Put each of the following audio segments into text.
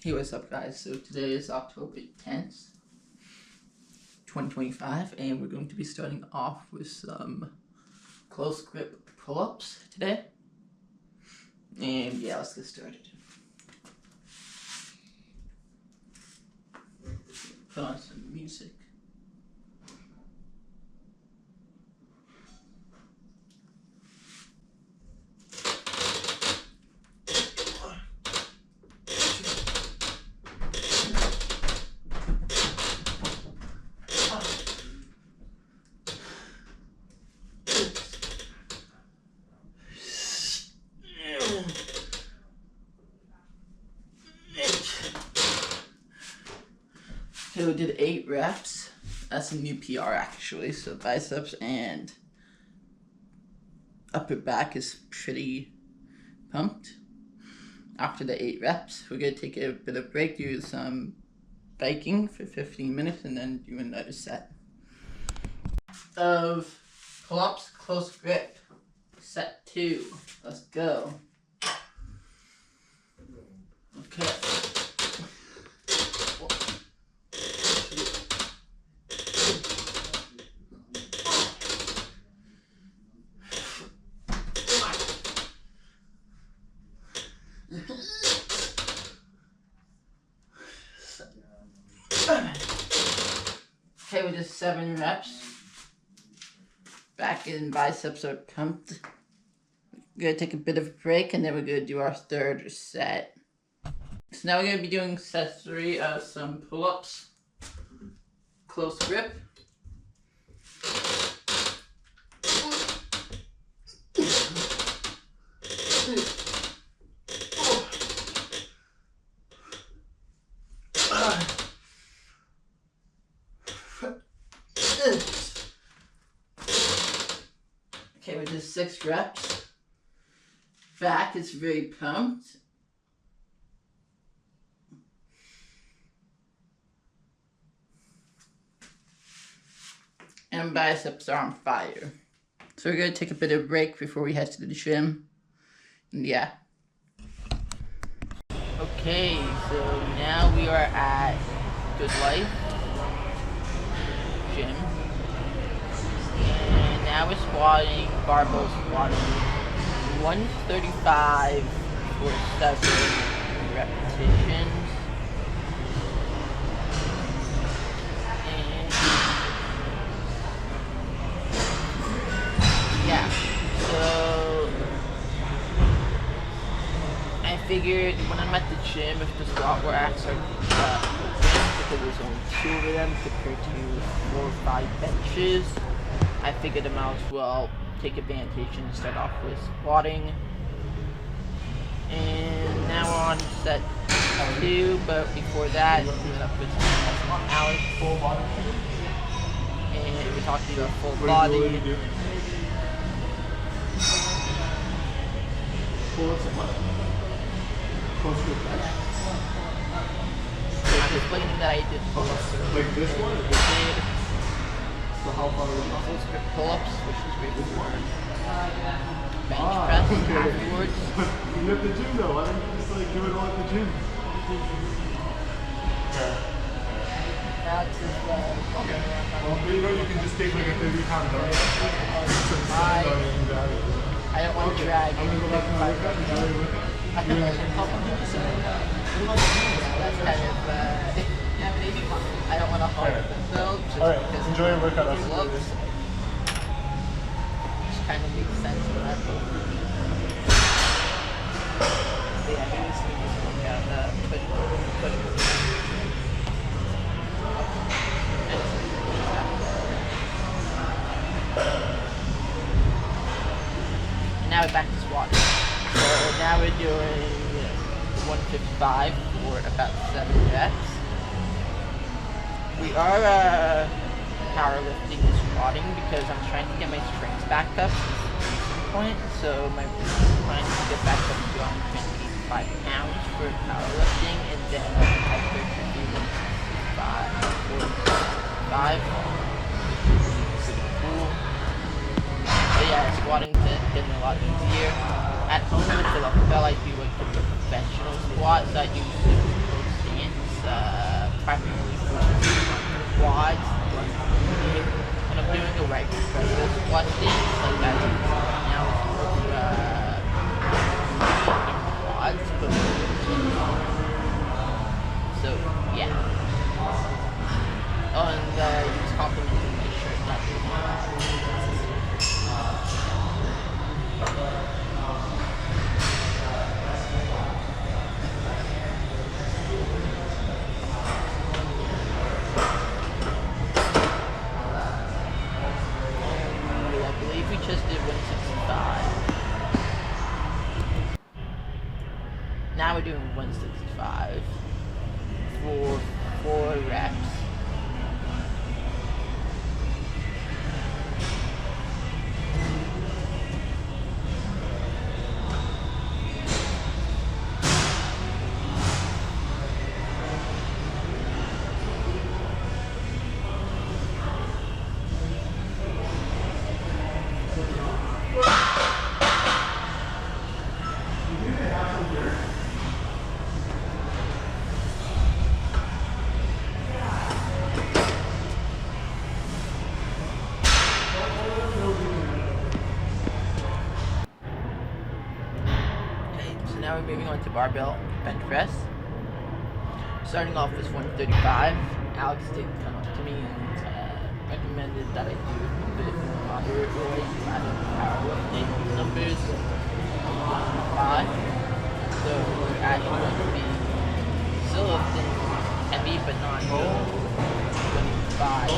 Hey, what's up guys? So today is October 10th, 2025, and we're going to be starting off with some close grip pull-ups today. And yeah, let's get started. Put on some music. Okay, we did 8 reps. That's a new PR actually. So biceps and upper back is pretty pumped. After the 8 reps, we're gonna take a bit of break, do some biking for 15 minutes, and then do another set of pull-ups, close grip. Set 2. Let's go. Okay. Okay, we did 7 reps. Back and biceps are pumped. We're gonna take a bit of a break, and then we're gonna do our 3rd set. So now we're gonna be doing set 3 of some pull-ups, close grip. Okay, we did 6 reps. Back is very pumped. And biceps are on fire. So we're gonna take a bit of a break before we head to the gym. And yeah. Okay, so now we are at Good Life Gym. And now we're squatting, barbell squatting, 135 for 7 repetitions. And yeah, so I figured when I'm at the gym, if the squat racks are open, because there's only 2 of them compared to 4 or 5 benches, I figured I might as well take advantage and start off with squatting. And now we're on set 2, but before that, we went up with some Alex. And we're talking about full body. I'm explaining that I did pull-ups earlier. Like this one? So how far are we? Full script pull-ups, which is great for bench press afterwards. You're at the gym though, why don't you just like do it all at the gym? Alex is okay. Well, you can just take like a 30-pound dumbbell. I don't want to drag. I'm gonna go back to my workout. Enjoy your workout. That's kind of, I don't want to hold themselves just because enjoy your workout it looks. Which kind of makes sense when I pull. So yeah, he was doing this workout, push. And now we're back to squatting. So now we're doing 155 for about 7 reps. We are powerlifting and squatting because I'm trying to get my strength back up at this point. So my plan is to get back up to 185 pounds for powerlifting, and then hypertrophy 165, 45. Pretty cool. But yeah, squatting's getting a lot easier. At home with the barbell, I do like the professional squats. I do super close primarily focusing on quads. When I'm doing a regular Barbell squat stance, like that now it's more quads, but so yeah. Oh, and it's complimenting my shirt, not I believe we just did 165. Now we're doing 165 for 4 reps. Now we're moving on to barbell bench press. Starting off with 135. Alex did come up to me and recommended that I do a bit more moderate weight rather than powerlifting numbers. 5. So we're actually going to be still lifting heavy but not 25.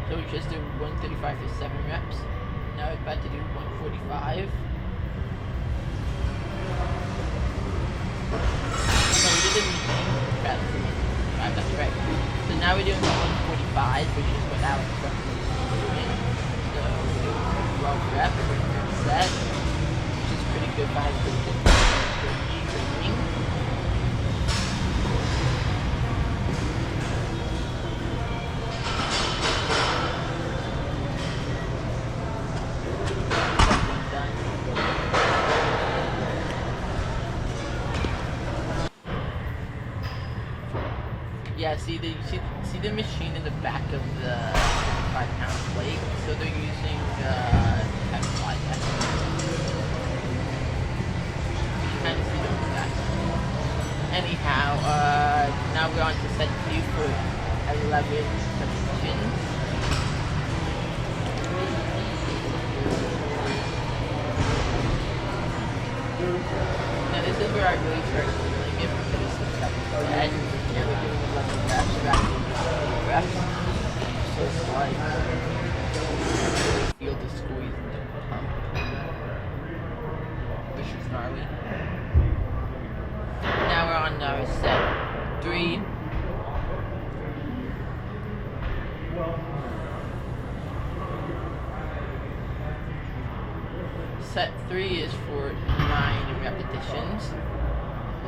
So we just did 135 for 7 reps. Now we're about to do 145. So we did the machine. That's right. So now we're doing 145, which is what Alex recommended doing. So we're doing 12 reps per set, which is pretty good for hypertrophy training. Yeah, see the machine in the back of the 5-pound plate. So they're using slide deck. You kind of see them in the back. Anyhow, now we're on to set 2 for 11 repetitions. Now this is where I really started feeling it because it's the second set. Yeah, we're doing 11 reps rather than 8 reps. So it's like, really feel the squeeze in the pump, which is gnarly. Now we're on set 3. Set 3 is for 9 repetitions.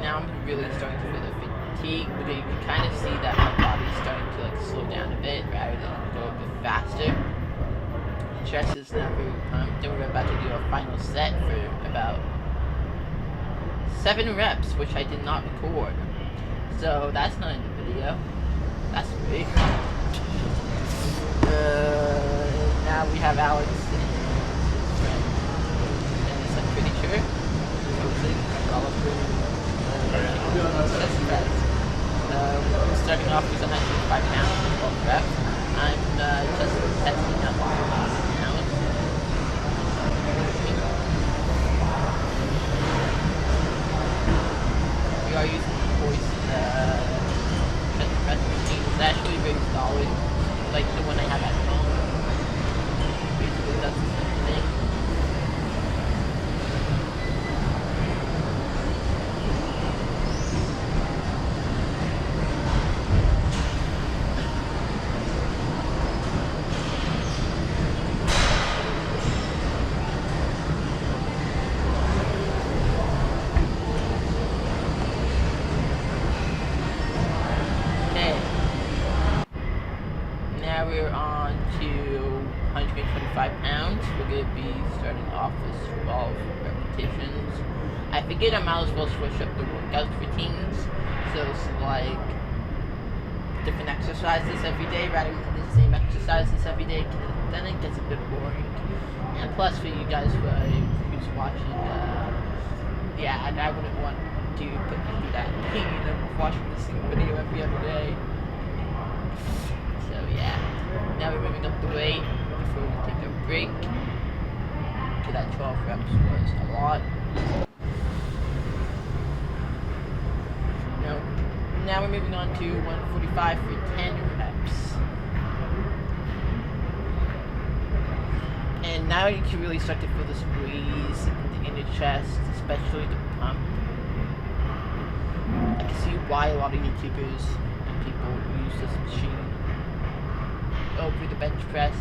Now I'm really starting to feel the fatigue, but you can kind of see that my body's starting to like slow down a bit rather than go a bit faster. The chest is now very pumped, and we're about to do a final set for about 7 reps, which I did not record. So that's not in the video. That's great. Now we have Alex and his friend. I'm pretty sure. Starting off with 105 pounds for 12 reps. I'm just testing out the pounds. We are using the voice press machine. It's actually very solid, like the one I have at home. Basically does the same thing. we're on to 125 pounds. We're going to be starting off with 12 repetitions. I figured I might as well switch up the workout routines. So it's like different exercises every day rather than the same exercises every day, because then it gets a bit boring. And plus for you guys who's watching, yeah, I wouldn't want to put you through that pain of watching the same video every other day. So yeah, now we're moving up the weight before we take a break. Okay, that 12 reps was a lot. Now we're moving on to 145 for 10 reps. And now you can really start to feel the squeeze in the chest, especially the pump. I can see why a lot of YouTubers and people use this machine over the bench press.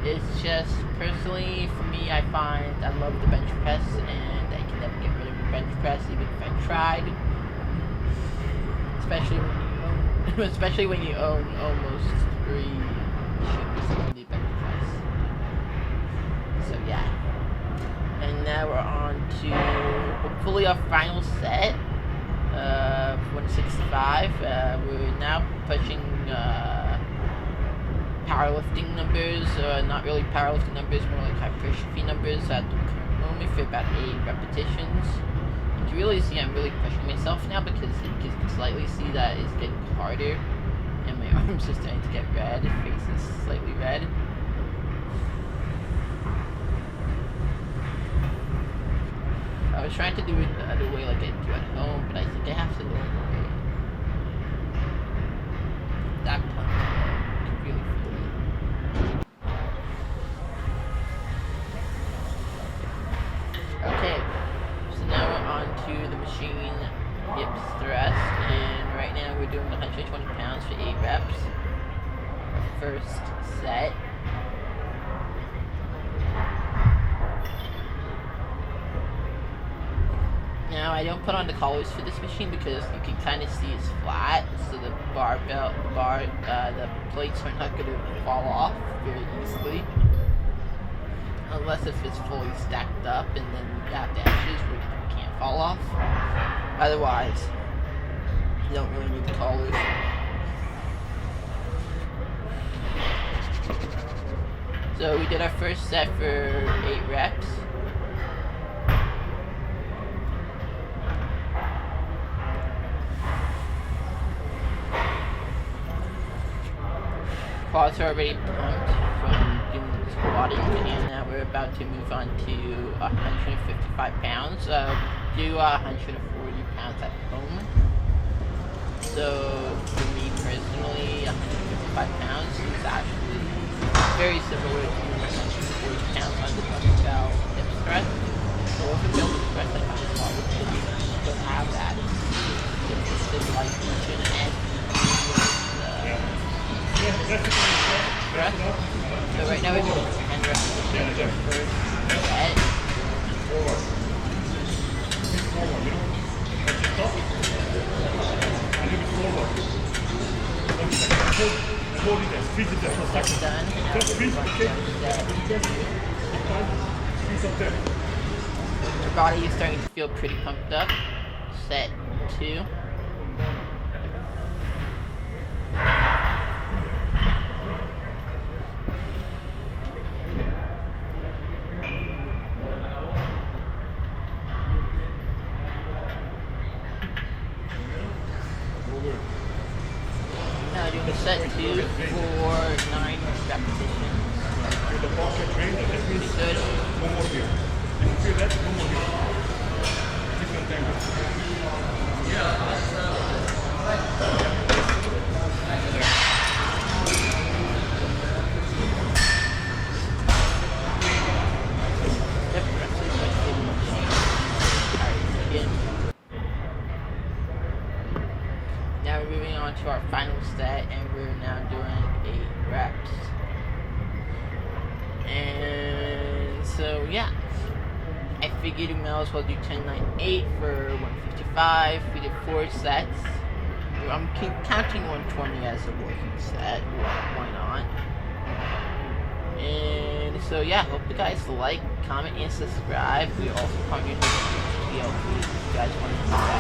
It's just, personally, for me, I find I love the bench press, and I can never get rid of the bench press, even if I tried. Especially when you own almost 3 machines in the bench press. So yeah. And now we're on to hopefully our final set of 165. We're now pushing powerlifting numbers, not really powerlifting numbers, more like hypertrophy numbers at the current moment for about 8 repetitions. You can really see I'm really pushing myself now, because you can slightly see that it's getting harder, and my arms are starting to get red, face is slightly red. I was trying to do it the other way like I do at home, but I think I have to lower the weight. That punch, you can really feel it. Okay, so now we're on to the machine hips thrust, and right now we're doing 120 pounds for 8 reps. Our first set. Now I don't put on the collars for this machine because you can kind of see it's flat, so the the plates are not going to fall off very easily. Unless if it's fully stacked up and then you have the edges where it can't fall off. Otherwise, you don't really need the collars. So we did our first set for 8 reps. Quads are already pumped from doing squatting, and now we're about to move on to 155 pounds. Do 140 pounds at home. So for me personally, 155 pounds is actually very similar to 140 pounds on the barbell hip thrust. So with the barbell press, I find it's hard because you don't have that consistent light motion and thrust. So right now we're doing 10 repetitions for first set. That's done. Now we're going to set 2. Your body is starting to feel pretty pumped up. Set 2. Now doing set 2 for 9 repetitions. Pretty good. One more here. You feel that? One more here. Different angles. Now we're moving on to our final set, and we're now doing 8 reps. And so yeah, I figured we might as well do 10, 9, 8 for 155. We did 4 sets. I'm counting 120 as a working set. Why not? So yeah, hope you guys like, comment, and subscribe. We also comment your TLC if you guys want to do that.